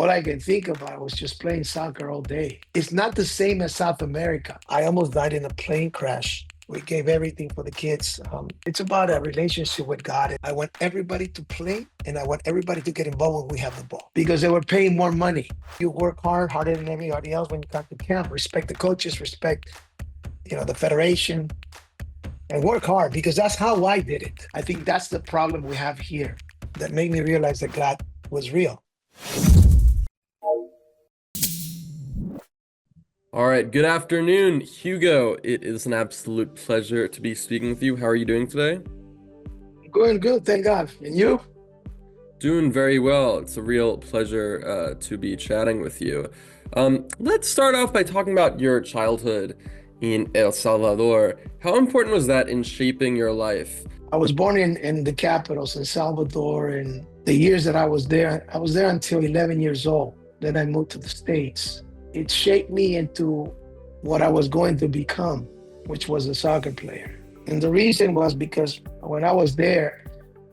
all I can think about was just playing soccer all day. It's not the same as South America. I almost died in a plane crash. We gave everything for the kids. It's about a relationship with God. I want everybody to play and I want everybody to get involved when we have the ball because they were paying more money. You work hard, harder than everybody else when you come to camp. Respect the coaches, respect, the federation, and work hard because that's how I did it. I think that's the problem we have here that made me realize that God was real. All right, good afternoon, Hugo. It is an absolute pleasure to be speaking with you. How are you doing today? Going good, thank God. And you? Doing very well. It's a real pleasure to be chatting with you. Let's start off by talking about your childhood in El Salvador. How important was that in shaping your life? I was born in the capitals in Salvador, and the years that I was there until 11 years old. Then I moved to the States. It shaped me into what I was going to become, which was a soccer player. And the reason was because when I was there,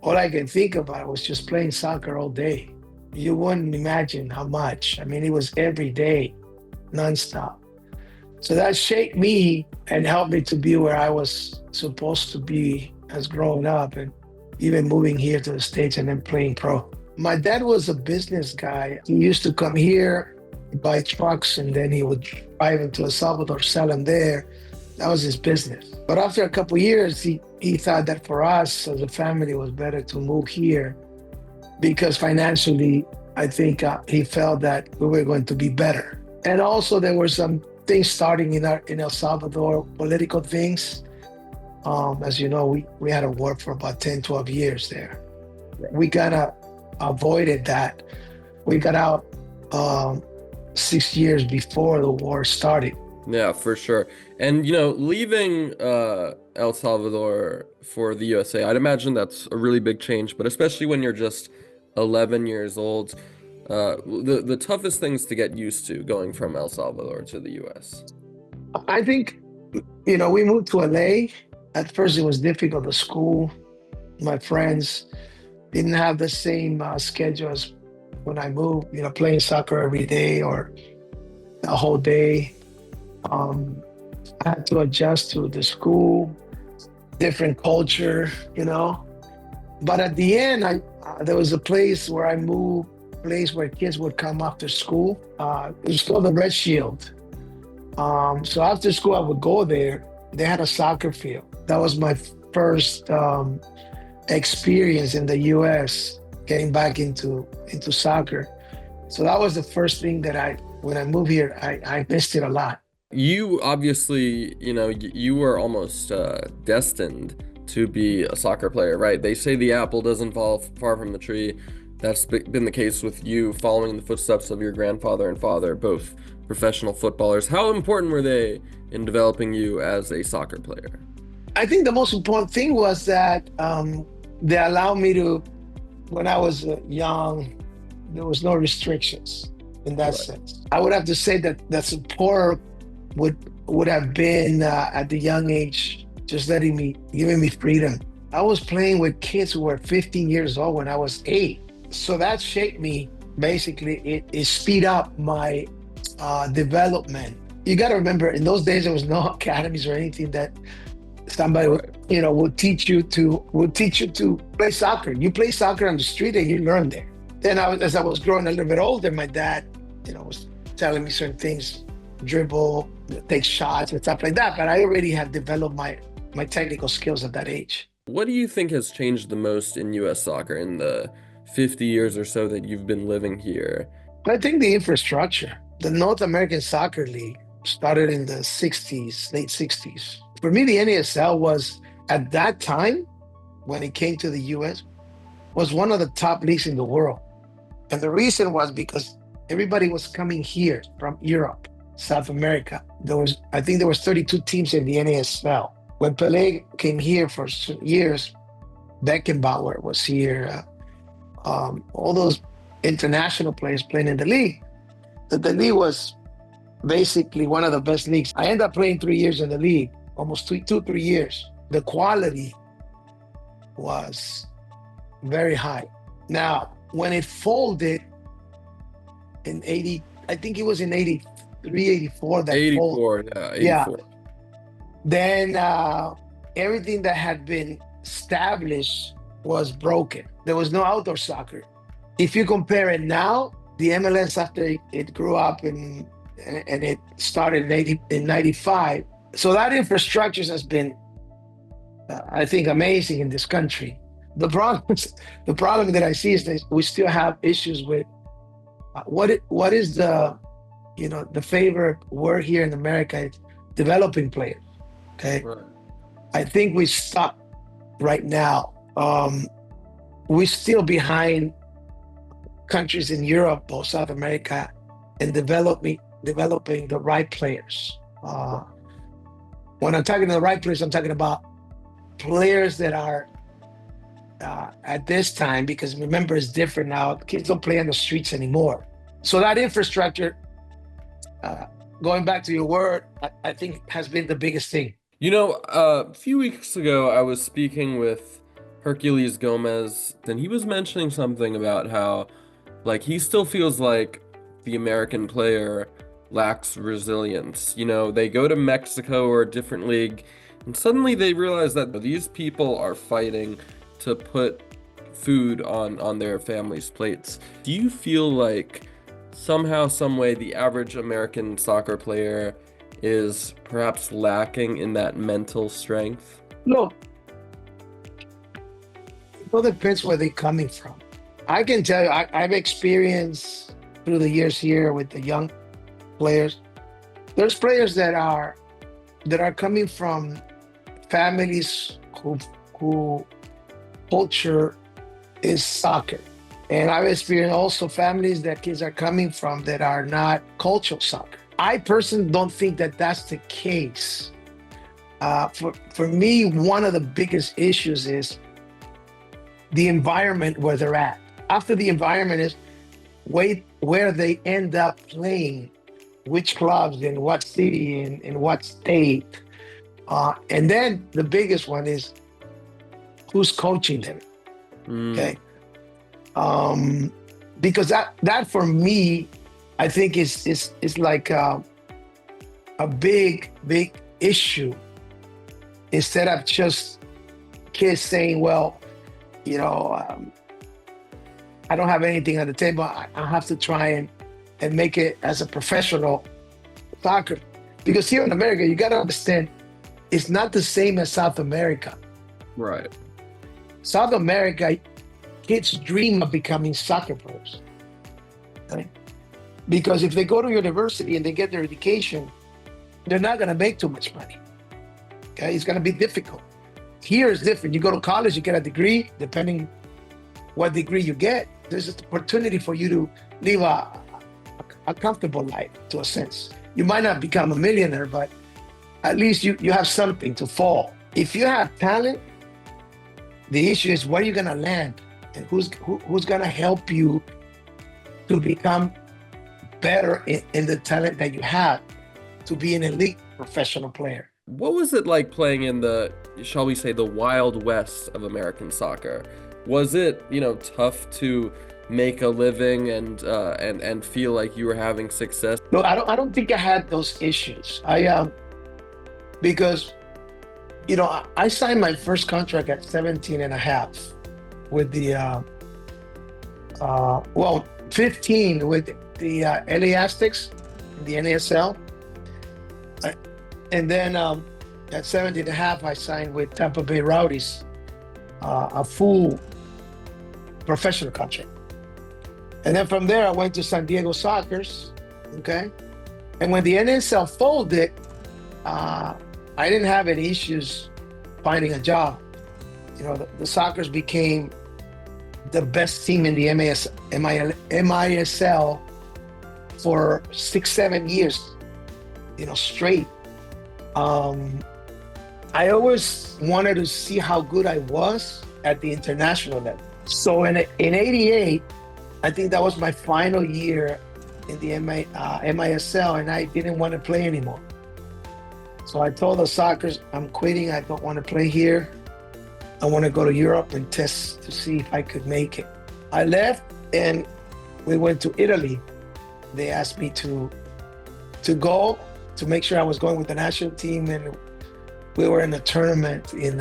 all I can think about was just playing soccer all day. You wouldn't imagine how much. I mean, it was every day, nonstop. So that shaped me and helped me to be where I was supposed to be as growing up and even moving here to the States and then playing pro. My dad was a business guy. He used to come here, buy trucks, and then he would drive into El Salvador, sell them there. That was his business. But after a couple of years, he thought that for us as a family, it was better to move here because financially, I think he felt that we were going to be better. And also there were some things starting in El Salvador, political things. As you know, we had a war for about 10, 12 years there. We kind of avoided that. We got out 6 years before the war started. Yeah, for sure. And, leaving El Salvador for the USA, I'd imagine that's a really big change, but especially when you're just 11 years old, the toughest things to get used to going from El Salvador to the US. I think, we moved to LA. At first, it was difficult. The school, my friends didn't have the same schedule as when I moved, playing soccer every day or a whole day. I had to adjust to the school, different culture, But at the end, there was a place where I moved, place where kids would come after school. It was called the Red Shield. So after school, I would go there. They had a soccer field. That was my first experience in the U.S. getting back into soccer. So that was the first thing that when I moved here, I missed it a lot. You obviously, you were almost destined to be a soccer player, right? They say the apple doesn't fall far from the tree. That's been the case with you, following in the footsteps of your grandfather and father, both professional footballers. How important were they in developing you as a soccer player? I think the most important thing was that they allowed me to, when I was young, there was no restrictions in that sense. I would have to say that the support would have been at the young age, just giving me freedom. I was playing with kids who were 15 years old when I was 8. So that shaped me. Basically, it speed up my development. You got to remember, in those days, there was no academies or anything that somebody would teach you to play soccer. You play soccer on the street and you learn there. Then as I was growing a little bit older, my dad, was telling me certain things, dribble, take shots and stuff like that. But I already had developed my technical skills at that age. What do you think has changed the most in U.S. soccer in the 50 years or so that you've been living here? I think the infrastructure. The North American Soccer League started in the 60s, late 60s. For me, the NASL was, at that time, when it came to the U.S., was one of the top leagues in the world. And the reason was because everybody was coming here from Europe, South America. I think there was 32 teams in the NASL. When Pelé came here for years, Beckenbauer was here, all those international players playing in the league. The league was basically one of the best leagues. I ended up playing 3 years in the league, almost 3 years. The quality was very high. Now, when it folded in 80, I think it was in 83, 84 that folded. 84, yeah, Yeah. 84. Then everything that had been established was broken. There was no outdoor soccer. If you compare it now, the MLS after it grew up and it started in 95. So that infrastructure has been, I think, amazing in this country. The problem that I see is that we still have issues with what is the favorite word here in America? It's developing players. Okay, Right. I think we stuck right now. We're still behind countries in Europe or South America in developing the right players. When I'm talking to the right players, I'm talking about players that are at this time, because remember, it's different now. Kids don't play on the streets anymore. So that infrastructure, going back to your word, I think has been the biggest thing. A few weeks ago, I was speaking with Hercules Gomez, and he was mentioning something about how, like, he still feels like the American player lacks resilience. They go to Mexico or a different league, and suddenly they realize that these people are fighting to put food on their families' plates. Do you feel like somehow, some way, the average American soccer player is perhaps lacking in that mental strength? Look, it all depends where they're coming from. I can tell you, I've experienced through the years here with the young players. There's players that are coming from families who culture is soccer. And I've experienced also families that kids are coming from that are not cultural soccer. I personally don't think that that's the case. For me, one of the biggest issues is the environment where they're at. After the environment is where they end up playing, which clubs, in what city, in what state. And then the biggest one is who's coaching them. Okay. Because that for me, I think is like a big issue, instead of just kids saying, well, I don't have anything on the table. I have to try and make it as a professional soccer. Because here in America, you got to understand, it's not the same as South America. Right. South America, kids dream of becoming soccer players. Right? Because if they go to university and they get their education, they're not going to make too much money. Okay, it's going to be difficult. Here is different. You go to college, you get a degree. Depending what degree you get, there's an opportunity for you to live a comfortable life, to a sense. You might not become a millionaire, but at least you have something to fall. If you have talent, the issue is where you're going to land and who's going to help you to become better in the talent that you have to be an elite professional player. What was it like playing in the, shall we say, the Wild West of American soccer? Was it, tough to make a living and feel like you were having success? No, I don't think I had those issues. Because I signed my first contract at 17 and a half with the 15 with the LA Aztecs, the NASL. And then at 17 and a half, I signed with Tampa Bay Rowdies, a full professional contract. And then from there, I went to San Diego Sockers, okay? And when the NSL folded, I didn't have any issues finding a job. The Sockers became the best team in the MISL for 6-7 years, straight. I always wanted to see how good I was at the international level. So in '88, I think that was my final year in the MISL, and I didn't want to play anymore. So I told the Sockers, I'm quitting. I don't want to play here. I want to go to Europe and test to see if I could make it. I left and we went to Italy. they asked me to go to make sure I was going with the national team, and we were in a tournament in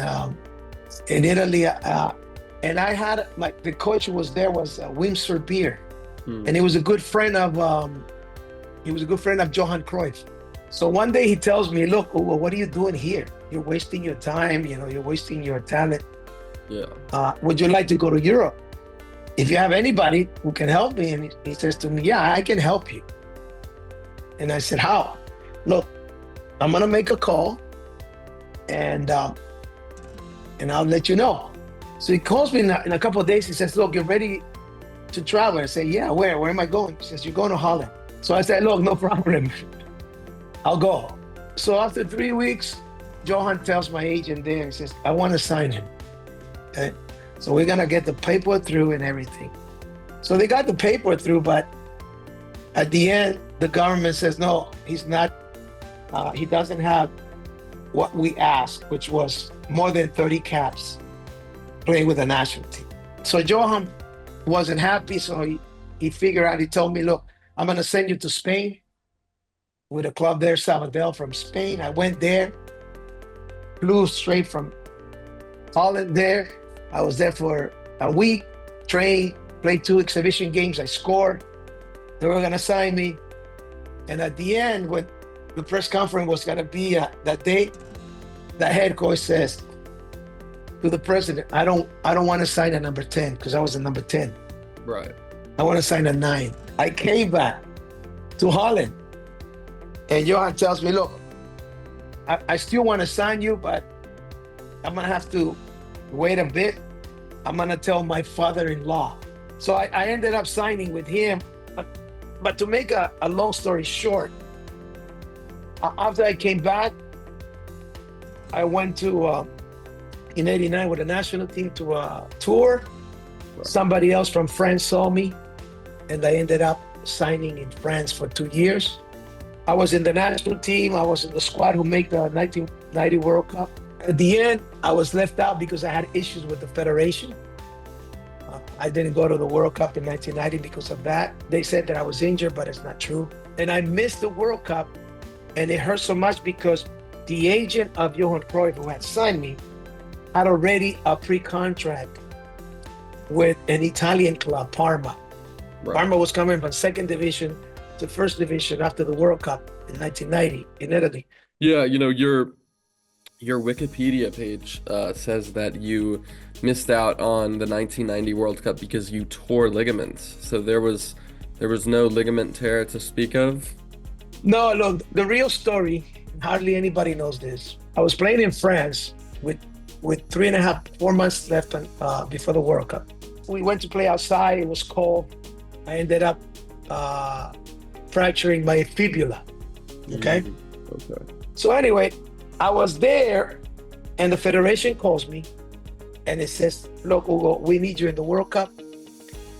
Italy, and I had the coach who was there was Wim Beer, and he was a good friend of Johan Cruyff. So one day he tells me, "Look, Hugo, what are you doing here? You're wasting your time. You're wasting your talent. Yeah. Would you like to go to Europe? If you have anybody who can help me?" And he says to me, "Yeah, I can help you." And I said, "How?" "Look, I'm gonna make a call, and I'll let you know." So he calls me in a couple of days. He says, "Look, you're ready to travel?" I say, "Yeah, where? Where am I going?" He says, "You're going to Holland." So I said, "Look, no problem. I'll go." So after 3 weeks, Johan tells my agent there and says, "I want to sign him." Okay. So we're gonna get the paper through and everything. So they got the paper through, but at the end, the government says, "No, he's not. He doesn't have what we asked, which was more than 30 caps playing with the national team." So Johan wasn't happy. So he figured out. He told me, "Look, I'm gonna send you to Spain with a club there, Salvador from Spain." I went there, flew straight from Holland there. I was there for a week, trained, played 2 exhibition games. I scored. They were gonna sign me, and at the end, when the press conference was gonna be that day, the head coach says to the president, "I don't want to sign a number 10 because I was a number 10. Right. I want to sign a 9." I came back to Holland, and Johan tells me, "Look, I still want to sign you, but I'm gonna have to wait a bit. I'm gonna tell my father-in-law." So I ended up signing with him. But to make a long story short, after I came back, I went to in '89 with the national team to a tour. Somebody else from France saw me, and I ended up signing in France for 2 years. I was in the national team. I was in the squad who made the 1990 World Cup. At the end, I was left out because I had issues with the federation. I didn't go to the World Cup in 1990 because of that. They said that I was injured, but it's not true. And I missed the World Cup, and it hurt so much because the agent of Johan Cruyff, who had signed me, had already a pre-contract with an Italian club, Parma. Right. Parma was coming from second division to first division after the World Cup in 1990 in Italy. Yeah, your Wikipedia page says that you missed out on the 1990 World Cup because you tore ligaments. So there was no ligament tear to speak of? No, look, the real story, hardly anybody knows this. I was playing in France with 3.5, 4 months left before the World Cup. We went to play outside. It was cold. I ended up fracturing my fibula. Okay? Okay. So anyway, I was there, and the federation calls me, and it says, "Look, Hugo, we need you in the World Cup.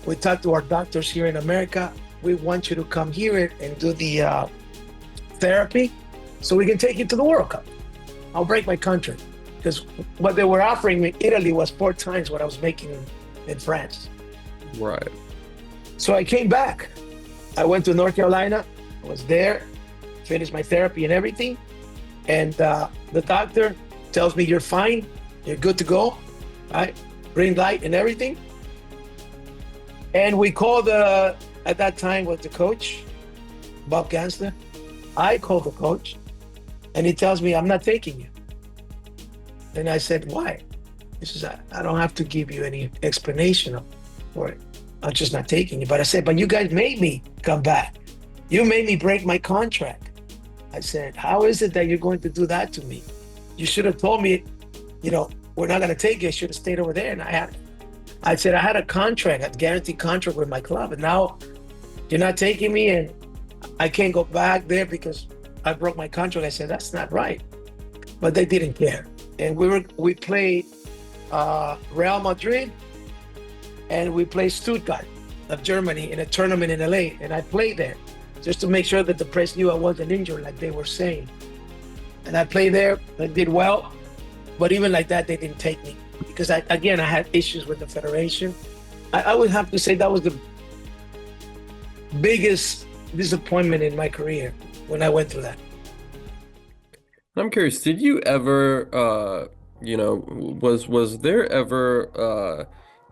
We talked to our doctors here in America. We want you to come here and do the therapy so we can take you to the World Cup." I'll break my contract because what they were offering me in Italy was 4 times what I was making in France. Right. So I came back. I went to North Carolina. I was there, finished my therapy and everything. And the doctor tells me, "You're fine. You're good to go." Right? Green light and everything. And we called, at that time, was the coach, Bob Gansler. I called the coach, and he tells me, "I'm not taking you." And I said, "Why?" He says, I don't have to give you any explanation for it. I'm just not taking you." But I said, "But you guys made me come back. You made me break my contract." I said, "How is it that you're going to do that to me? You should have told me, we're not going to take you. I should have stayed over there." And I said, "I had a contract, a guaranteed contract with my club. And now you're not taking me, and I can't go back there because I broke my contract." I said, "That's not right." But they didn't care. And we played Real Madrid, and we played Stuttgart of Germany in a tournament in LA. And I played there just to make sure that the press knew I wasn't injured like they were saying. And I played there, I did well, but even like that, they didn't take me because I had issues with the federation. I would have to say that was the biggest disappointment in my career when I went through that. I'm curious, did you ever, was there ever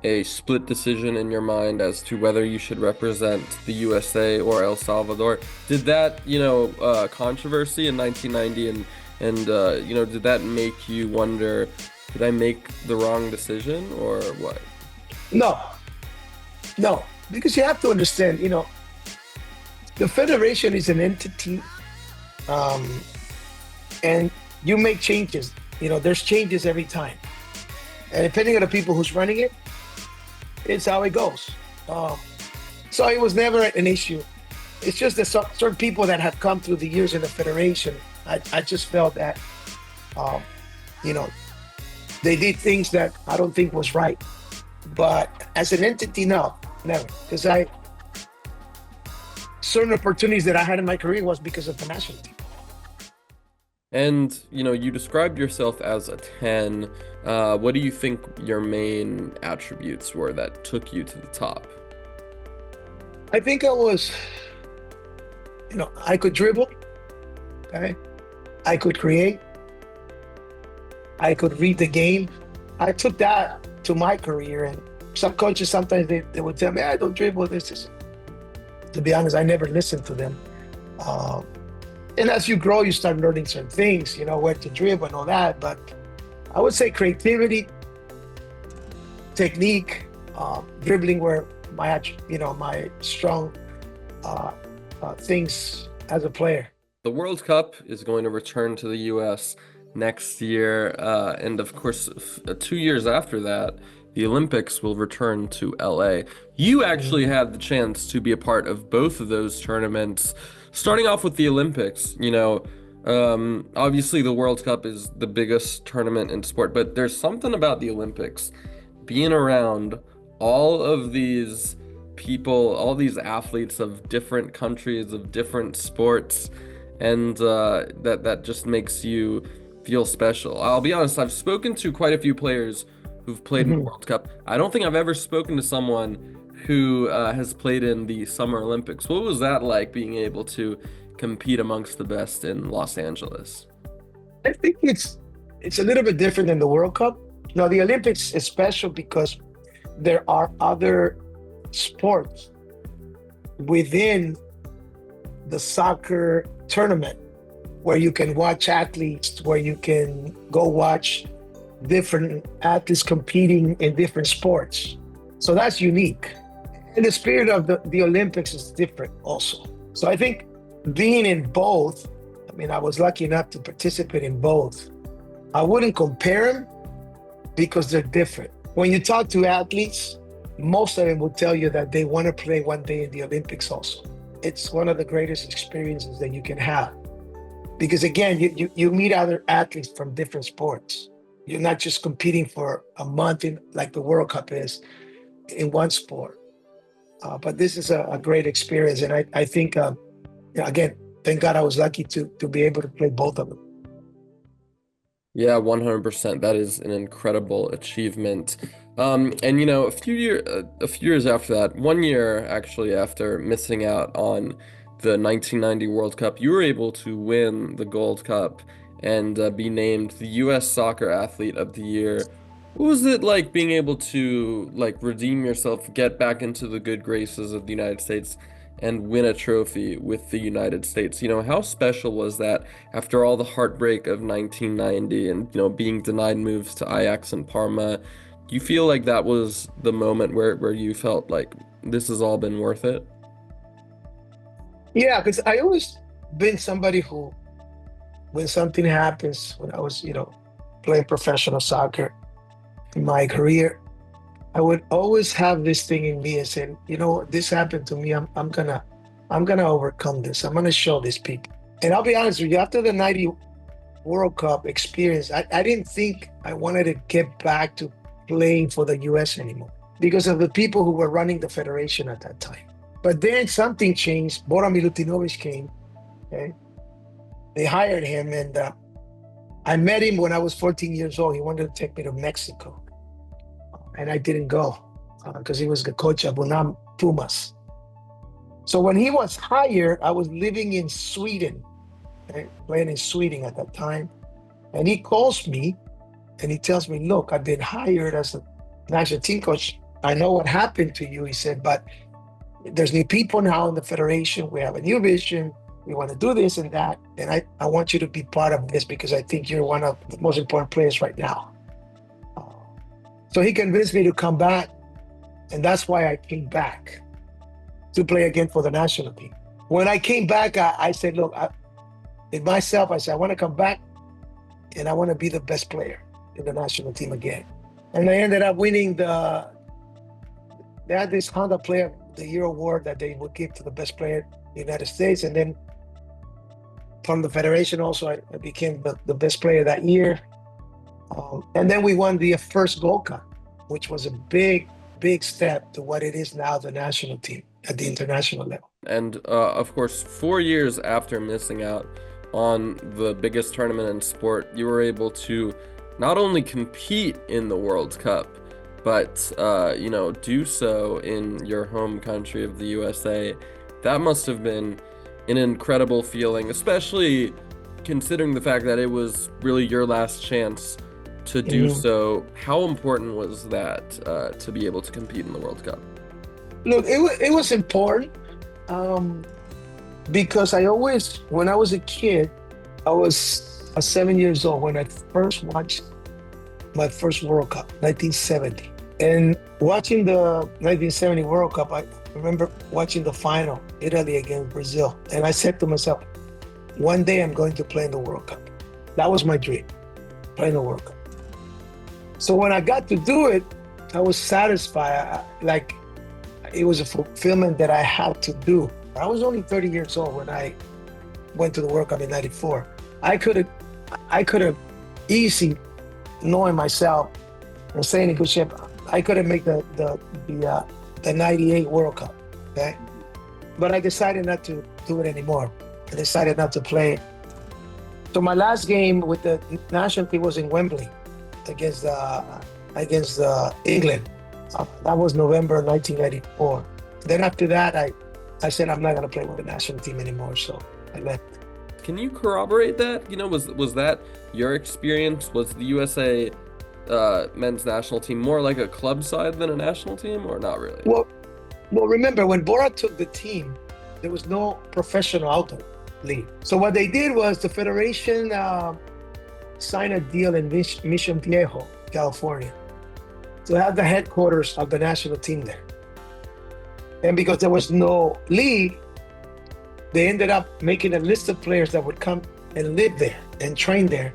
a split decision in your mind as to whether you should represent the USA or El Salvador? Did that, controversy in 1990 and did that make you wonder, did I make the wrong decision or what? No, no, because you have to understand, the federation is an entity, um, and you make changes. There's changes every time, and depending on the people who's running it, it's how it goes. Um, so it was never an issue. It's just that certain people that have come through the years in the federation, I just felt that, um, you know, they did things that I don't think was right. But as an entity, no, never. Because certain opportunities that I had in my career was because of the national team. And, you described yourself as a 10. What do you think your main attributes were that took you to the top? I think I was, I could dribble, okay? I could create, I could read the game. I took that to my career, and some coaches sometimes they would tell me, I don't dribble, this is. To be honest, I never listened to them. Um, and as you grow, you start learning certain things, where to dribble and all that. But I would say creativity, technique, dribbling were my strong things as a player. The World Cup is going to return to the US next year, and of course, 2 years after that, the Olympics will return to LA. You actually had the chance to be a part of both of those tournaments. Starting off with the Olympics, obviously the World Cup is the biggest tournament in sport, but there's something about the Olympics being around all of these people, all these athletes of different countries, of different sports, and that just makes you feel special. I'll be honest, I've spoken to quite a few players who've played in the World Cup. I don't think I've ever spoken to someone who has played in the Summer Olympics. What was that like, being able to compete amongst the best in Los Angeles? I think it's a little bit different than the World Cup. The Olympics is special because there are other sports within the soccer tournament where you can watch athletes, where you can go watch different athletes competing in different sports. So that's unique. And the spirit of the Olympics is different also. So I think being in both, I was lucky enough to participate in both. I wouldn't compare them because they're different. When you talk to athletes, most of them will tell you that they want to play one day in the Olympics also. It's one of the greatest experiences that you can have. Because again, you meet other athletes from different sports. You're not just competing for a month like the World Cup is in one sport. But this is a great experience. And I think, again, thank God I was lucky to be able to play both of them. Yeah, 100%. That is an incredible achievement. And a few years after that, 1 year actually after missing out on the 1990 World Cup, you were able to win the Gold Cup and be named the U.S. Soccer Athlete of the Year. What was it like being able to redeem yourself, get back into the good graces of the United States and win a trophy with the United States? How special was that after all the heartbreak of 1990 and, being denied moves to Ajax and Parma? Do you feel like that was the moment where you felt like this has all been worth it? Yeah, because I always been somebody who, when something happens, when I was, playing professional soccer in my career, I would always have this thing in me and say, this happened to me. I'm gonna overcome this. I'm gonna show these people. And I'll be honest with you, after the 90 World Cup experience, I didn't think I wanted to get back to playing for the US anymore because of the people who were running the federation at that time. But then something changed. Bora Milutinovic came, okay? They hired him, and I met him when I was 14 years old. He wanted to take me to Mexico, and I didn't go because he was the coach of Unam Pumas. So when he was hired, I was living in Sweden, right? Playing in Sweden at that time. And he calls me and he tells me, look, I've been hired as a national team coach. I know what happened to you. He said, but there's new people now in the federation. We have a new vision. We want to do this and that. And I want you to be part of this because I think you're one of the most important players right now. So he convinced me to come back. And that's why I came back to play again for the national team. When I came back, I said, look, I said, I want to come back and I want to be the best player in the national team again. And I ended up winning they had this Honda Player of the Year award that they would give to the best player in the United States. And then from the federation also, I became the best player that year. And then we won the first Gold Cup, which was a big step to what it is now, the national team at the international level. And of course, 4 years after missing out on the biggest tournament in sport, you were able to not only compete in the World Cup, but do so in your home country of the USA. That must have been an incredible feeling, especially considering the fact that it was really your last chance to do so. How important was that to be able to compete in the World Cup? Look, it was important because when I was a kid, I was 7 years old when I first watched my first World Cup, 1970. And watching the 1970 World Cup, I remember watching the final, Italy against Brazil. And I said to myself, one day I'm going to play in the World Cup. That was my dream, playing the World Cup. So when I got to do it, I was satisfied. Like it was a fulfillment that I had to do. I was only 30 years old when I went to the World Cup in '94. I could have easily, knowing myself and saying in good shape, I could have made the '98 World Cup. Okay, but I decided not to do it anymore. I decided not to play. So my last game with the national team was in Wembley against England. That was November 1994. Then after that, I said I'm not going to play with the national team anymore. So I left. Can you corroborate that? Was that your experience? Was the USA men's national team more like a club side than a national team, or not really? Well, remember when Bora took the team, there was no professional outdoor league. So what they did was the federation signed a deal in Mission Viejo, California, to have the headquarters of the national team there. And because there was no league, they ended up making a list of players that would come and live there and train there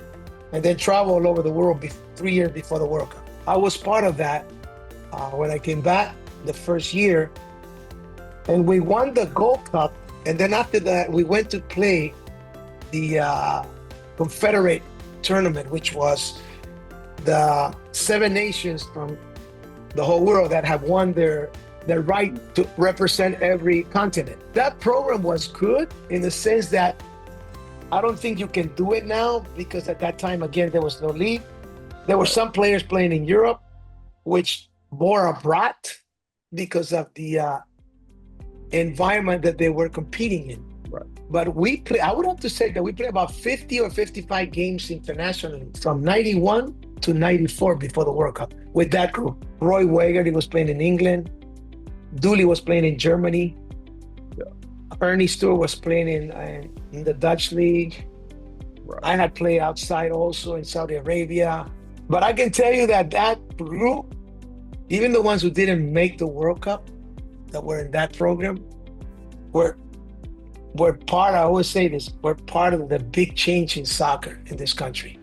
and then travel all over the world 3 years before the World Cup. I was part of that when I came back the first year, and we won the Gold Cup. And then after that, we went to play the Confederate tournament, which was the 7 nations from the whole world that have won their right to represent every continent. That program was good in the sense that I don't think you can do it now because at that time, again, there was no league. There were some players playing in Europe, which Bora brought because of the environment that they were competing in. Right. But I would have to say that we played about 50 or 55 games internationally from 91 to 94 before the World Cup with that group. Roy Wegerty was playing in England. Dooley was playing in Germany. Yeah. Ernie Stewart was playing in the Dutch league. Right. I had played outside also in Saudi Arabia. But I can tell you that group, even the ones who didn't make the World Cup that were in that program, were part, I always say this, we're part of the big change in soccer in this country.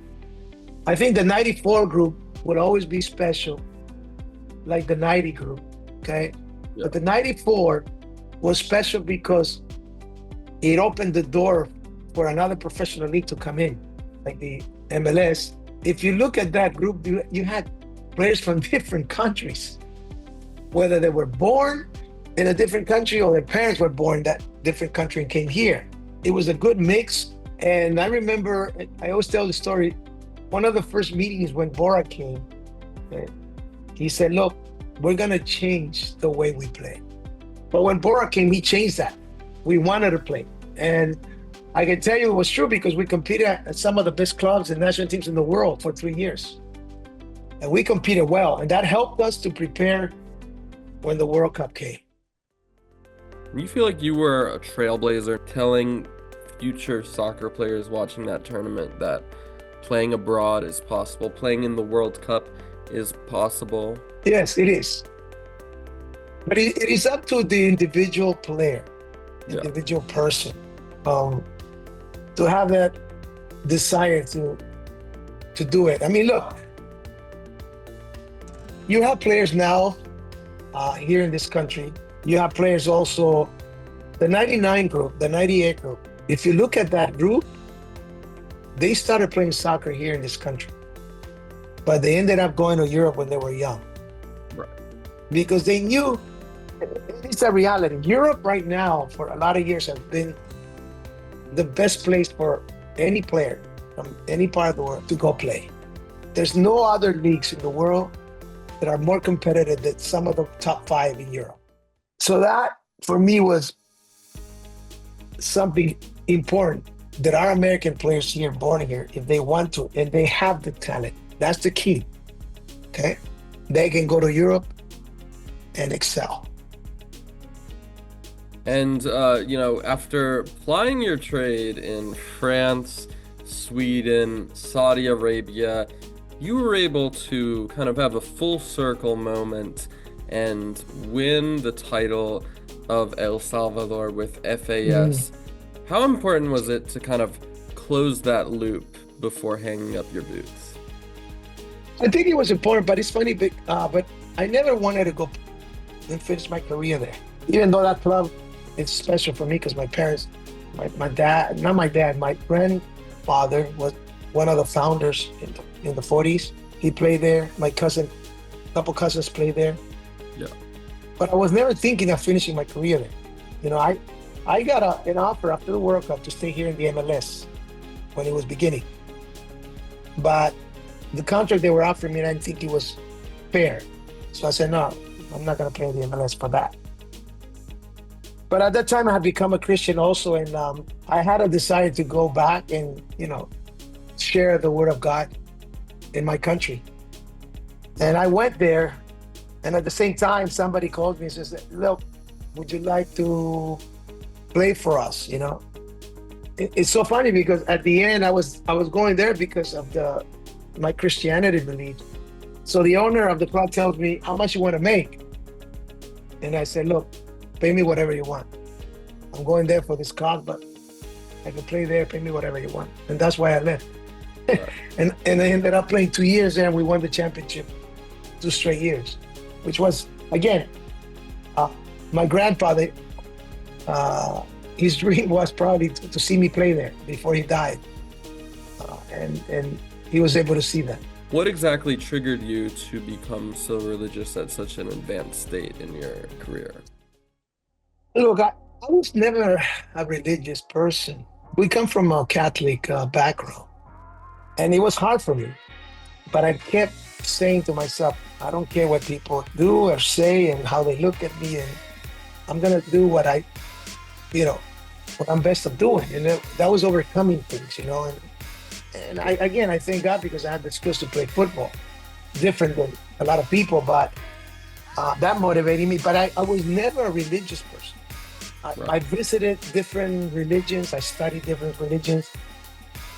I think the 94 group would always be special, like the 90 group, okay? Yeah. But the 94 was special because it opened the door for another professional league to come in, like the MLS. If you look at that group, you had players from different countries, whether they were born in a different country or their parents were born in that different country and came here. It was a good mix. And I remember, I always tell the story, one of the first meetings when Bora came, he said, look, we're gonna change the way we play. But when Bora came, he changed that. We wanted to play. And I can tell you it was true because we competed at some of the best clubs and national teams in the world for 3 years. And we competed well. And that helped us to prepare when the World Cup came. You feel like you were a trailblazer telling future soccer players watching that tournament that playing abroad is possible, playing in the World Cup is possible? Yes, it is. But it is up to the individual player, individual person, to have that desire to do it. I mean, look, you have players now here in this country. You have players also, the 99 group, the 98 group. If you look at that group, they started playing soccer here in this country, but they ended up going to Europe when they were young. Right. Because they knew, it's a reality. Europe right now, for a lot of years, has been the best place for any player from any part of the world to go play. There's no other leagues in the world that are more competitive than some of the top 5 in Europe. So that, for me, was something important, that our American players here, born here, if they want to, and they have the talent, that's the key, okay? They can go to Europe and excel. And, after plying your trade in France, Sweden, Saudi Arabia, you were able to kind of have a full circle moment and win the title of El Salvador with FAS. How important was it to kind of close that loop before hanging up your boots? I think it was important, but it's funny, but I never wanted to go and finish my career there. Even though that club is special for me because my parents, my dad, not my dad, my grandfather was one of the founders in the 40s. He played there. My cousin, a couple cousins played there. Yeah. But I was never thinking of finishing my career there. You know, I got an offer after the World Cup to stay here in the MLS when it was beginning. But the contract they were offering me, I didn't think it was fair. So I said, no, I'm not going to play in the MLS for that. But at that time, I had become a Christian also, and I had a desire to go back and, share the word of God in my country. And I went there, and at the same time, somebody called me and says, look, would you like to play for us, It's so funny because at the end, I was going there because of my Christianity belief. So the owner of the club tells me, how much you want to make? And I said, look, pay me whatever you want. I'm going there for this cause, but I can play there, pay me whatever you want. And that's why I left. Right. and I ended up playing 2 years there, and we won the championship 2 straight years, which was, again, my grandfather, his dream was probably to see me play there before he died. And he was able to see that. What exactly triggered you to become so religious at such an advanced state in your career? Look, I was never a religious person. We come from a Catholic background, and it was hard for me. But I kept saying to myself, I don't care what people do or say and how they look at me, and I'm gonna do what I'm best at doing. And that was overcoming things, And I thank God because I had the skills to play football, different than a lot of people, but that motivated me. But I was never a religious person. Right. I visited different religions, I studied different religions,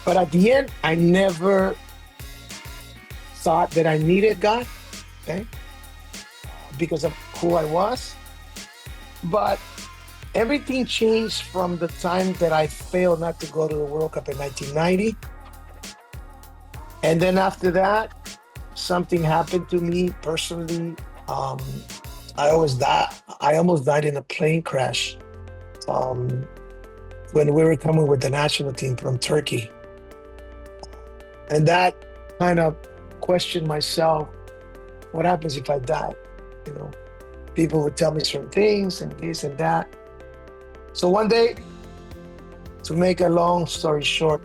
but at the end, I never thought that I needed God, okay, because of who I was. But everything changed from the time that I failed not to go to the World Cup in 1990. And then after that, something happened to me personally. I almost died in a plane crash when we were coming with the national team from Turkey. And that kind of questioned myself, what happens if I die? People would tell me certain things and this and that. So one day, to make a long story short,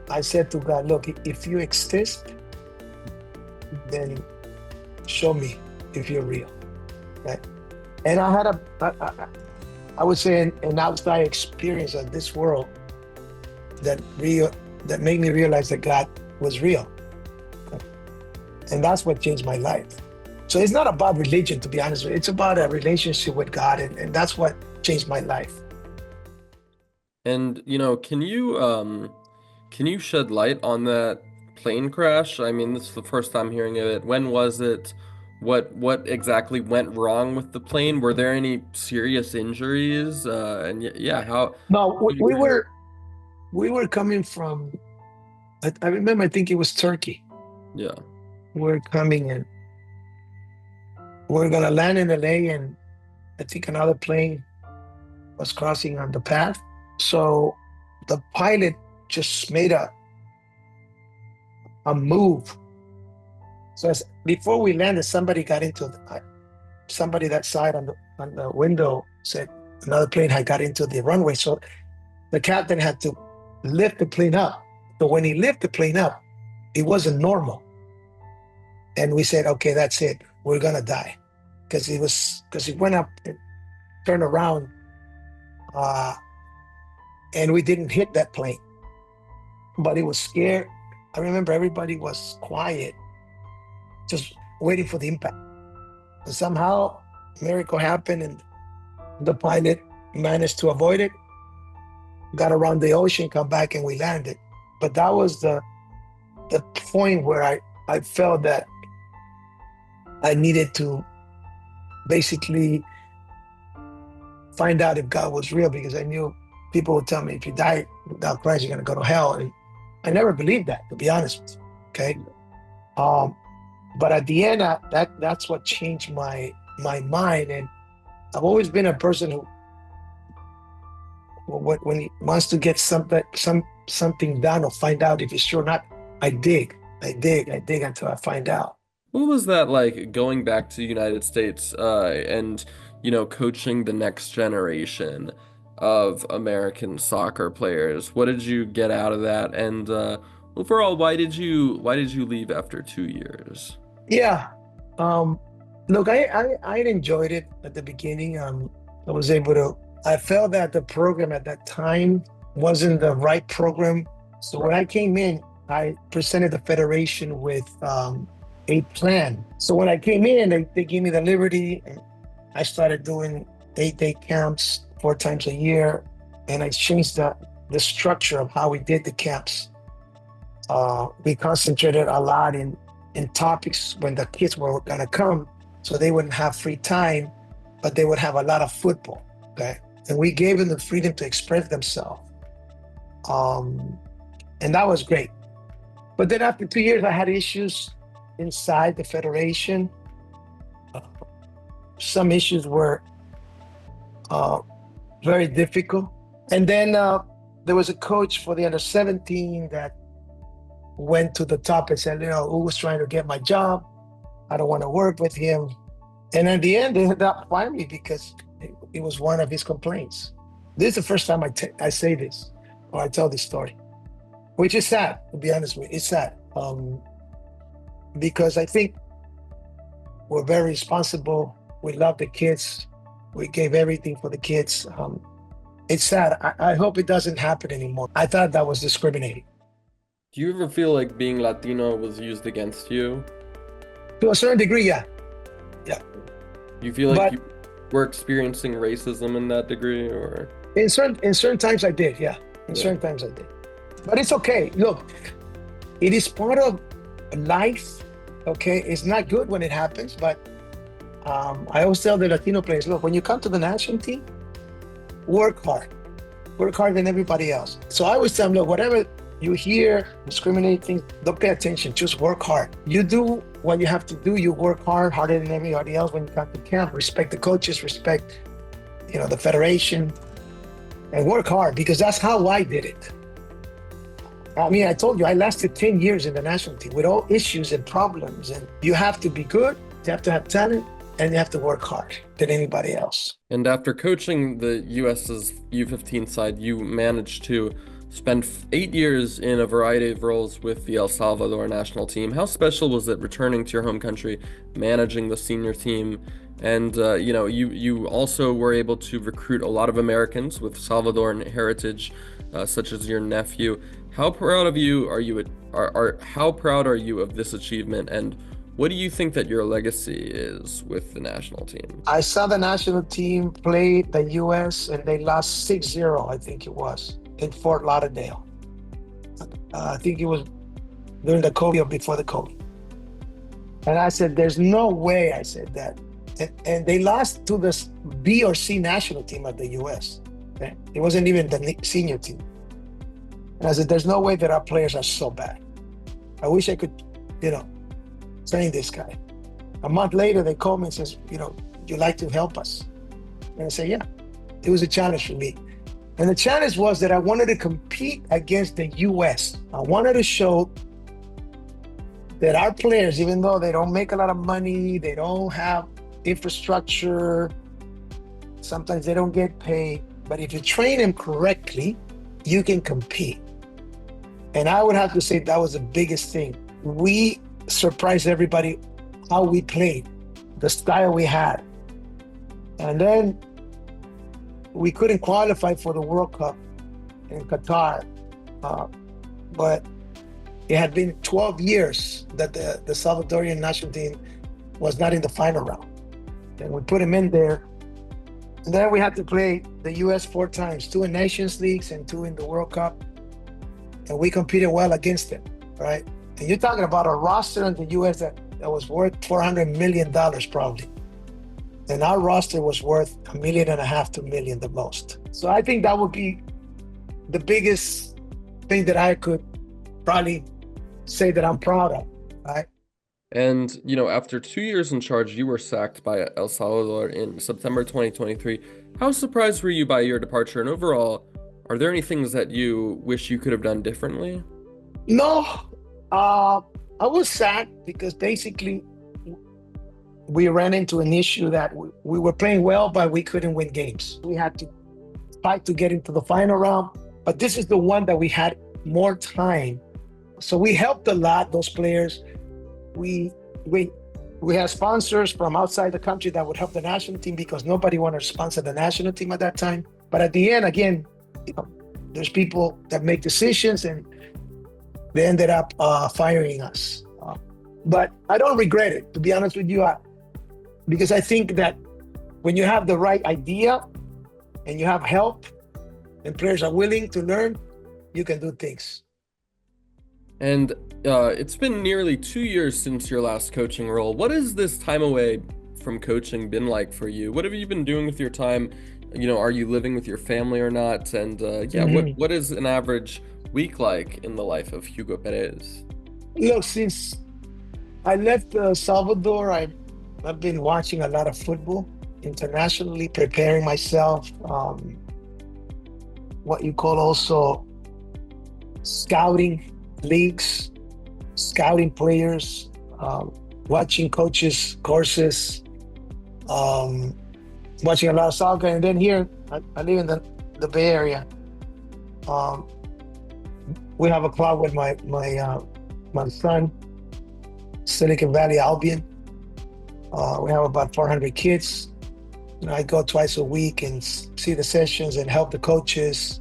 I said to God, look, if you exist, then show me if you're real, right? And I had I would say an outside experience of this world that real that made me realize that God was real, and that's what changed my life. So it's not about religion, to be honest with you. It's about a relationship with God, and that's what changed my life. And can you shed light on that plane crash? I mean, this is the first time hearing of it. When was it? What exactly went wrong with the plane? Were there any serious injuries? And yeah, how No, can you kind of we were coming from. I remember. I think it was Turkey. yeah. We're coming in. We're gonna land in LA, and I think another plane was crossing on the path. So the pilot just made a move. So before we landed, somebody got into somebody that side on the window said another plane had got into the runway. So the captain had to lift the plane up. But when he lifted the plane up, it wasn't normal. And we said, okay, that's it. We're gonna die. Because he went up and turned around, and we didn't hit that plane. But it was scared. I remember everybody was quiet, just waiting for the impact. And somehow a miracle happened, and the pilot managed to avoid it, got around the ocean, come back, and we landed. But that was the point where I felt that I needed to basically find out if God was real, because I knew people would tell me, if you die without Christ, you're going to go to hell. And I never believed that, to be honest with you. Okay. But at the end, that's what changed my mind. And I've always been a person who, when he wants to get something done or find out if it's true or not, I dig until I find out. What was that like going back to the United States and coaching the next generation of American soccer players? What did you get out of that? And overall, why did you leave after 2 years? Yeah. Look, I enjoyed it at the beginning. I was able to. I felt that the program at that time wasn't the right program. So when I came in, I presented the federation with a plan. So when I came in, they gave me the liberty, and I started doing 8-day camps 4 times a year, and I changed the structure of how we did the camps. We concentrated a lot in topics when the kids were gonna come, so they wouldn't have free time, but they would have a lot of football, okay? And we gave them the freedom to express themselves. And that was great. But then after 2 years, I had issues inside the federation. Some issues were very difficult. And then there was a coach for the under-17 that went to the top and said, who was trying to get my job? I don't want to work with him. And at the end, they ended up firing me because it was one of his complaints. This is the first time I say this, or I tell this story, which is sad, to be honest with you. It's sad. Because I think we're very responsible. We love the kids. We gave everything for the kids. It's sad. I hope it doesn't happen anymore. I thought that was discriminating. Do you ever feel like being Latino was used against you? To a certain degree, yeah. Yeah. You feel like But you were experiencing racism in that degree, or? in certain times I did, yeah. In Yeah. certain times I did. But it's okay. Look, it is part of life, okay? It's not good when it happens, but I always tell the Latino players, look, when you come to the national team, work hard. Work harder than everybody else. So I always tell them, look, whatever you hear, discriminating, don't pay attention, just work hard. You do what you have to do. You work hard, harder than everybody else when you come to camp. Respect the coaches, respect, the federation, and work hard, because that's how I did it. I mean, I told you, I lasted 10 years in the national team with all issues and problems. And you have to be good, you have to have talent, and you have to work hard than anybody else. And after coaching the US's U15 side, you managed to spend 8 years in a variety of roles with the El Salvador national team. How special was it returning to your home country, managing the senior team, And you also were able to recruit a lot of Americans with Salvadoran heritage, such as your nephew. How proud of you are you? How proud are you of this achievement? And what do you think that your legacy is with the national team? I saw the national team play the US and they lost 6-0, I think it was, in Fort Lauderdale. I think it was during the COVID or before the COVID. And I said, there's no way, I said that. And they lost to the B or C national team of the US. Okay? It wasn't even the senior team. And I said, there's no way that our players are so bad. I wish I could, train this guy. A month later, they called me and says, you'd like to help us? And I said, yeah. It was a challenge for me. And the challenge was that I wanted to compete against the US. I wanted to show that our players, even though they don't make a lot of money, they don't have infrastructure, sometimes they don't get paid, but if you train them correctly, you can compete. And I would have to say that was the biggest thing. We surprised everybody how we played, the style we had. And then we couldn't qualify for the World Cup in Qatar, but it had been 12 years that the Salvadorian national team was not in the final round. And we put him in there. And then we had to play the US 4 times, 2 in Nations Leagues and 2 in the World Cup. And we competed well against them, right? And you're talking about a roster in the US that was worth $400 million probably. And our roster was worth $1.5 million to $2 million the most. So I think that would be the biggest thing that I could probably say that I'm proud of, right? And, after 2 years in charge, you were sacked by El Salvador in September 2023. How surprised were you by your departure? And overall, are there any things that you wish you could have done differently? No, I was sad because basically we ran into an issue that we were playing well, but we couldn't win games. We had to fight to get into the final round, but this is the one that we had more time. So we helped a lot, those players. We had sponsors from outside the country that would help the national team because nobody wanted to sponsor the national team at that time. But at the end, again, there's people that make decisions and they ended up firing us. But I don't regret it, to be honest with you, because I think that when you have the right idea and you have help and players are willing to learn, you can do things. And it's been nearly 2 years since your last coaching role. What has this time away from coaching been like for you? What have you been doing with your time? Are you living with your family or not? And what is an average week like in the life of Hugo Perez? Look, since I left Salvador, I've been watching a lot of football internationally, preparing myself, what you call also scouting leagues, scouting players, watching coaches, courses, watching a lot of soccer. And then here, I live in the Bay Area. We have a club with my son, Silicon Valley Albion. We have about 400 kids. I go twice a week and see the sessions and help the coaches,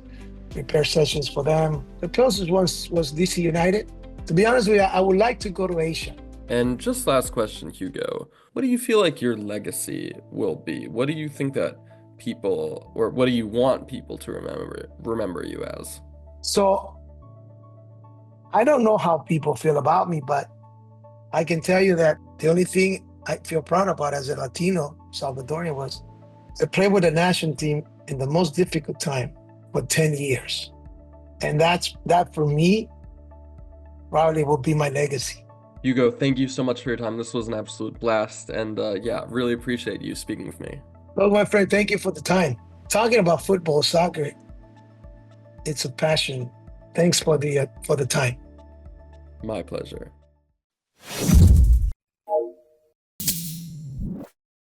prepare sessions for them. The closest one was DC United. To be honest with you, I would like to go to Asia. And just last question, Hugo. What do you feel like your legacy will be? What do you think that people, or what do you want people to remember you as? So I don't know how people feel about me, but I can tell you that the only thing I feel proud about as a Latino Salvadorian was I played with the national team in the most difficult time for 10 years. And that for me probably will be my legacy. Hugo, thank you so much for your time. This was an absolute blast. And really appreciate you speaking with me. Well, my friend, thank you for the time. Talking about football, soccer, it's a passion. Thanks for the time. My pleasure.